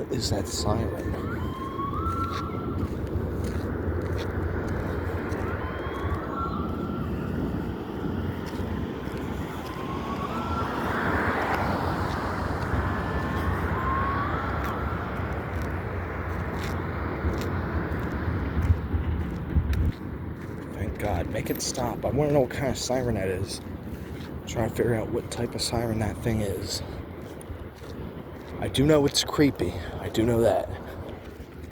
What is that siren? Thank God. Make it stop. I want to know what kind of siren that is. I'm trying to figure out what type of siren that thing is. I do know it's creepy. I do know that.